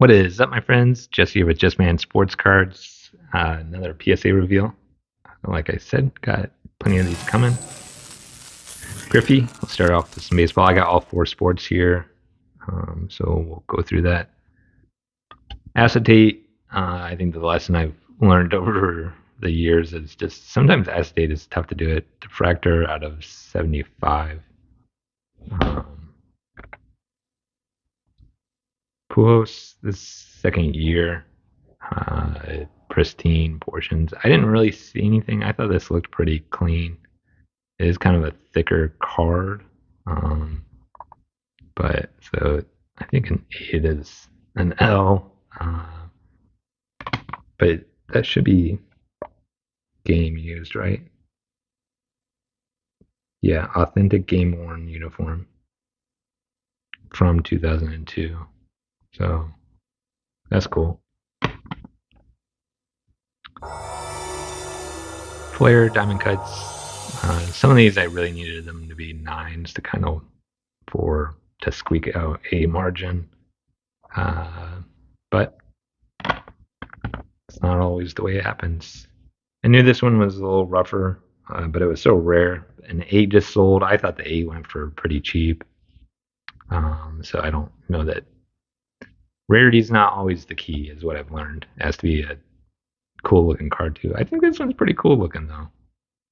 What is up, my friends? Jesse here with Just Man Sports Cards. Another PSA reveal. Like I said, got plenty of these coming. Griffey, we'll start off with some baseball. I got all four sports here, so we'll go through that. Acetate, I think the lesson I've learned over the years is just sometimes acetate is tough to do it. Diffractor out of 75. Um, Pujols, this second year, pristine portions. I didn't really see anything. I thought this looked pretty clean. It is kind of a thicker card, um, but so I think an 8 is an L, but that should be game used, right? Yeah, authentic game worn uniform from 2002. So that's cool. Flare diamond cuts. Some of these I really needed them to be 9s to kind of to squeak out a margin. But it's not always the way it happens. I knew this one was a little rougher, but it was so rare. An 8 just sold. I thought the 8 went for pretty cheap. So I don't know that rarity is not always the key, is what I've learned. It has to be a cool looking card too. I think this one's pretty cool looking though.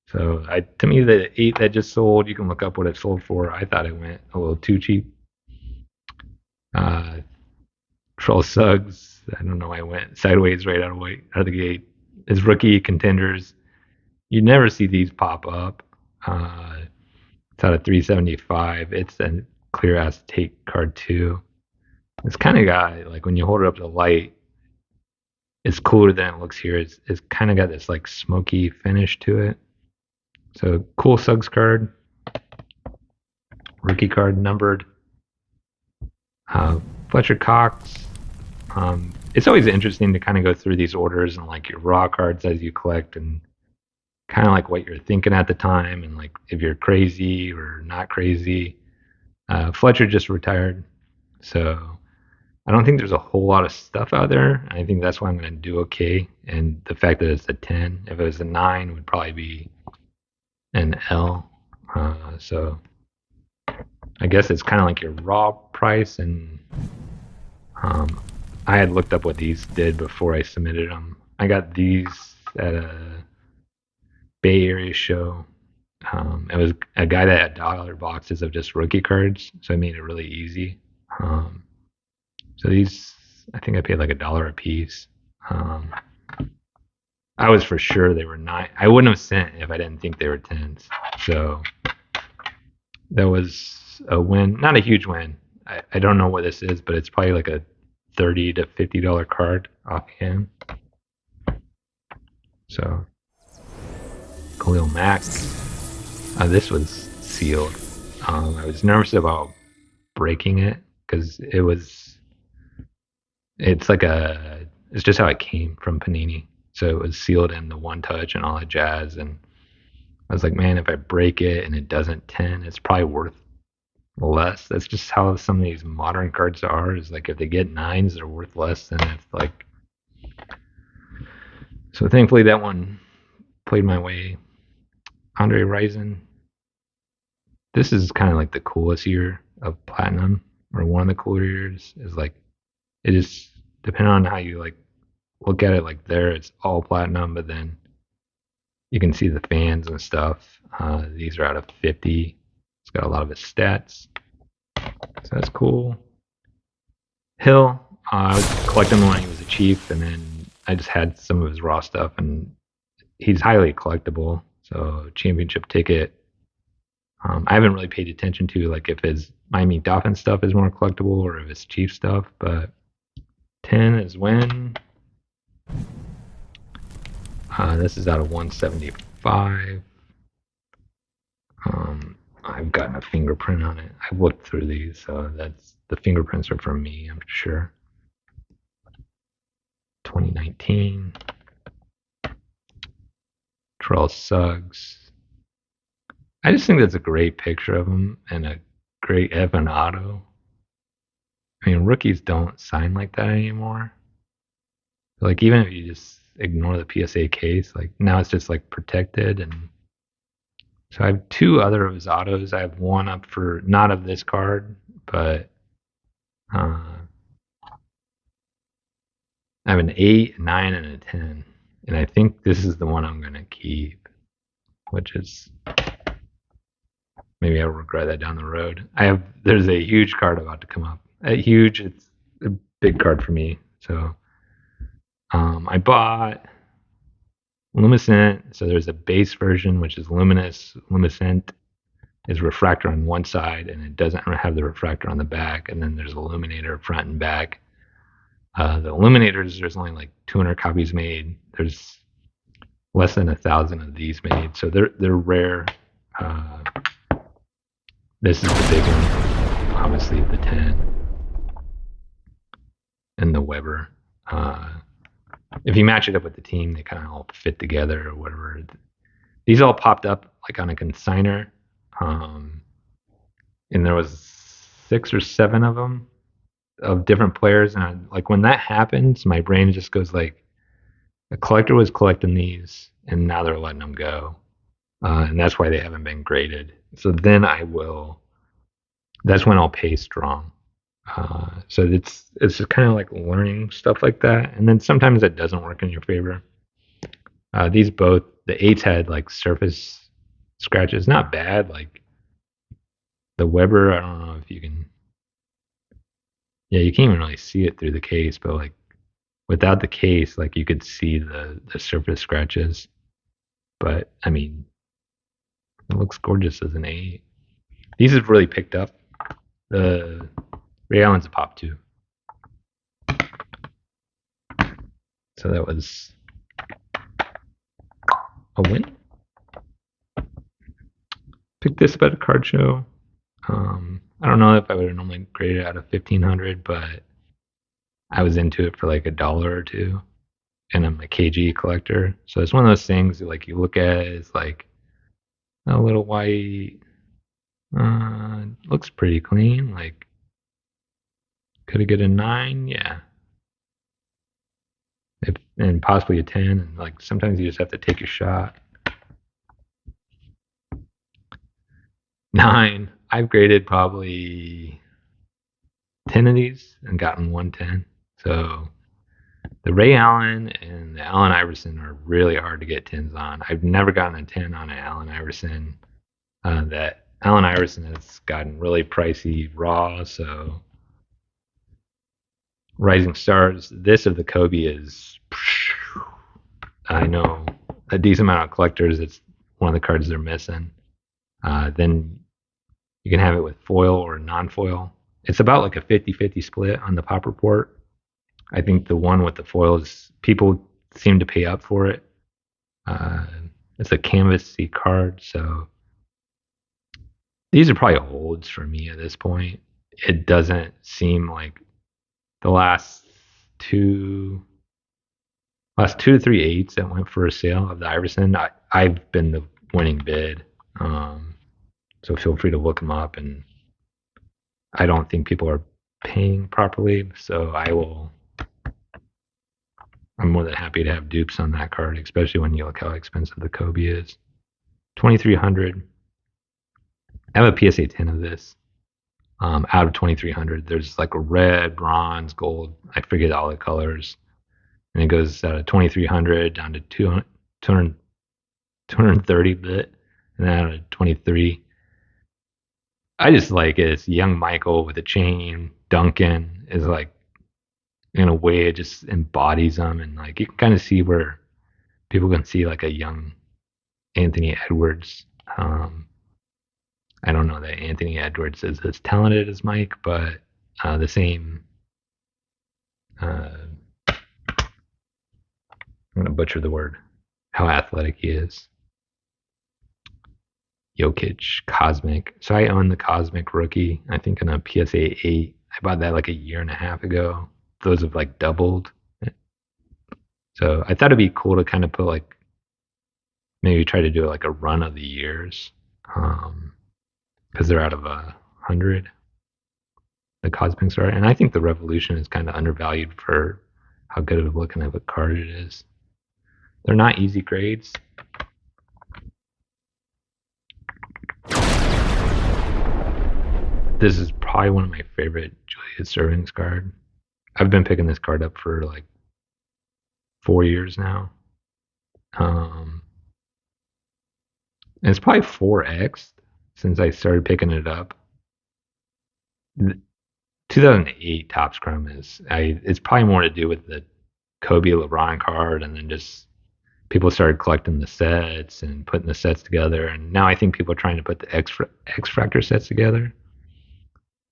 So to me, the 8 that just sold, you can look up what it sold for. I thought it went a little too cheap. Troll Suggs, I don't know why I went sideways right out of the gate. His rookie contenders, you never see these pop up. It's out of 375. It's a clear acetate card too. It's kind of got, like, when you hold it up to the light, it's cooler than it looks here. It's kind of got this like smoky finish to it. So cool Suggs card. Rookie card numbered. Fletcher Cox. It's always interesting to kind of go through these orders and like your raw cards as you collect and kind of like what you're thinking at the time and like if you're crazy or not crazy. Fletcher just retired, so I don't think there's a whole lot of stuff out there. I think that's why I'm going to do okay. And the fact that it's a 10, if it was a 9, it would probably be an L. So I guess it's kind of like your raw price. And I had looked up what these did before I submitted them. I got these at a Bay Area show. It was a guy that had dollar boxes of just rookie cards, so I made it really easy. So these, I think I paid like $1 a piece. I was for sure they were 9. I wouldn't have sent if I didn't think they were 10s. So that was a win. Not a huge win. I don't know what this is, but it's probably like a $30 to $50 card offhand. So Khalil Mack. This was sealed. I was nervous about breaking it because it's just how it came from Panini. So it was sealed in the one touch and all that jazz. And I was like, man, if I break it and it doesn't 10, it's probably worth less. That's just how some of these modern cards are. Is like if they get 9s, they're worth less than if like. So thankfully that one played my way. Andre Rison. This is kind of like the coolest year of platinum, or one of the cooler years. Is like it is depending on how you like look at it. Like there, it's all platinum, but then you can see the fans and stuff. These are out of 50. It's got a lot of his stats, so that's cool. Hill, I was collecting him when he was a Chief, and then I just had some of his raw stuff, and he's highly collectible. So championship ticket. I haven't really paid attention to like if his Miami Dolphins stuff is more collectible or if it's Chief stuff, but 10 is win. This is out of 175. I've gotten a fingerprint on it. I've looked through these, so that's the fingerprints are from me, I'm sure. 2019. Terrell Suggs. I just think that's a great picture of him and a great Evan auto. I mean, rookies don't sign like that anymore. Like even if you just ignore the PSA case, like now it's just like protected. And so I have two other of his autos. I have one up for not of this card, but uh, I have an 8, a 9, and a 10. And I think this is the one I'm going to keep, which is maybe I'll regret that down the road. There's a huge card about to come up. It's a big card for me. So I bought Luminescent. So there's a base version, which is luminous. Luminescent is refractor on one side, and it doesn't have the refractor on the back. And then there's illuminator front and back. The illuminators, there's only like 200 copies made. There's less than 1,000 of these made, so they're rare. Uh, this is the big one, obviously the 10 and the Weber. If you match it up with the team, they kind of all fit together or whatever. These all popped up like on a consigner, and there was 6 or 7 of them of different players, and like when that happens, my brain just goes like, a collector was collecting these, and now they're letting them go, and that's why they haven't been graded. So then that's when I'll pay strong. So it's just kind of like learning stuff like that, and then sometimes it doesn't work in your favor. These both the 8s had like surface scratches, not bad. Like the Weber, I don't know if you can. Yeah, you can't even really see it through the case, but like without the case, like you could see the surface scratches. But I mean, it looks gorgeous as an 8. These have really picked up. The Ray Allen's a pop too. So that was a win. Picked this up at a card show. I don't know if I would have normally graded it out of 1,500, but I was into it for like $1 or $2, and I'm a KG collector, so it's one of those things like you look at it, it's like a little white. Looks pretty clean. Like, could it get a 9? Yeah. And possibly a 10. And like sometimes you just have to take a shot. 9. I've graded probably 10 of these and gotten 110. So the Ray Allen and the Allen Iverson are really hard to get 10s on. I've never gotten a 10 on an Allen Iverson. That Allen Iverson has gotten really pricey raw, so Rising Stars. This of the Kobe is, I know, a decent amount of collectors. It's one of the cards they're missing. Then you can have it with foil or non-foil. It's about like a 50-50 split on the pop report. I think the one with the foils, people seem to pay up for it. It's a canvas-y card, so these are probably holds for me at this point. It doesn't seem like the last two to three 8s that went for a sale of the Iverson, I've been the winning bid. So feel free to look them up, and I don't think people are paying properly, so I'm more than happy to have dupes on that card, especially when you look how expensive the Kobe is. 2,300. I have a PSA 10 of this. Out of 2,300, there's like a red, bronze, gold. I forget all the colors, and it goes out of 2,300 down to 230 bit, and then out of 23. I just like it. It's young Michael with a chain. Duncan is like, in a way, it just embodies them, and like you can kind of see where people can see like a young Anthony Edwards. I don't know that Anthony Edwards is as talented as Mike, but the same. I'm gonna butcher the word. How athletic he is. Jokic, Cosmic. So I own the Cosmic rookie. I think on a PSA 8. I bought that like a year and a half ago. Those have like doubled. So I thought it'd be cool to kind of put like maybe try to do like a run of the years, because they're out of 100. the cosmic star, and I think the Revolution is kind of undervalued for how good of looking of a card it is. They're not easy grades. This is probably one of my favorite Julius Erving's card. I've been picking this card up for like 4 years now. And it's probably 4x since I started picking it up. 2008 Topps Chrome it's probably more to do with the Kobe LeBron card, and then just people started collecting the sets and putting the sets together, and now I think people are trying to put the X Fractor sets together.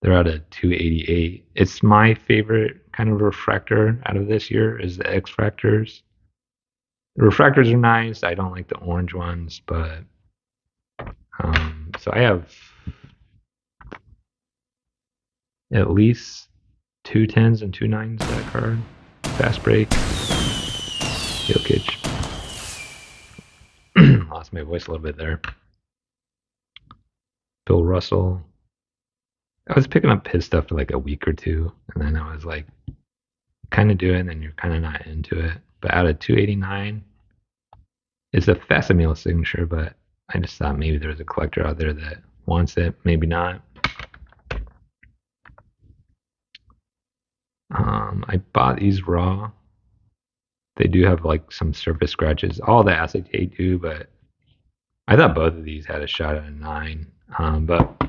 They're out of 288. It's my favorite kind of refractor out of this year is the X Fractors. The refractors are nice. I don't like the orange ones, but so I have at least 2 10s and 2 9s that card. Fast break. Jokic. Lost my voice a little bit there. Bill Russell. I was picking up his stuff for like a week or two, and then I was like, kind of do it, and then you're kind of not into it. But out of 289, it's a Facsimile signature, but I just thought maybe there was a collector out there that wants it. Maybe not. I bought these raw. They do have like some surface scratches. All the acetate do, but I thought both of these had a shot at a 9. But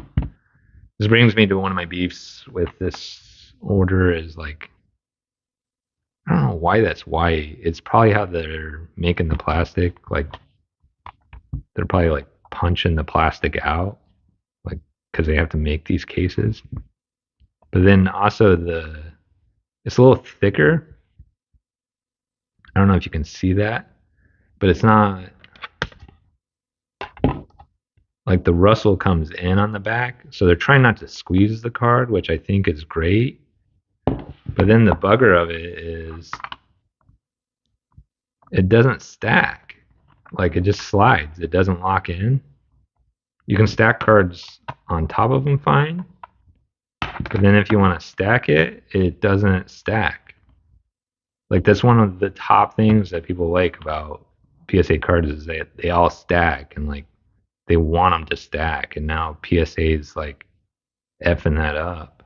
this brings me to one of my beefs with this order is like, I don't know why that's white. It's probably how they're making the plastic. Like, they're probably like punching the plastic out, like, because they have to make these cases. But then also it's a little thicker. I don't know if you can see that, but it's not like the Russell comes in on the back. So they're trying not to squeeze the card, which I think is great. But then the bugger of it is it doesn't stack. Like, it just slides. It doesn't lock in. You can stack cards on top of them fine. But then if you want to stack it, it doesn't stack. Like, that's one of the top things that people like about PSA cards is they all stack, and like they want them to stack. And now PSA is like effing that up.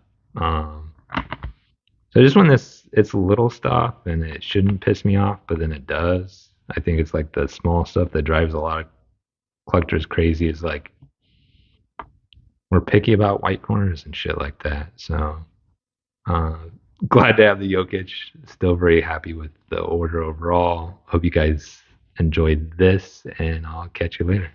So just when it's little stuff and it shouldn't piss me off, but then it does. I think it's like the small stuff that drives a lot of collectors crazy is like we're picky about white corners and shit like that. So glad to have the Jokic. Still very happy with the order overall. Hope you guys enjoyed this, and I'll catch you later.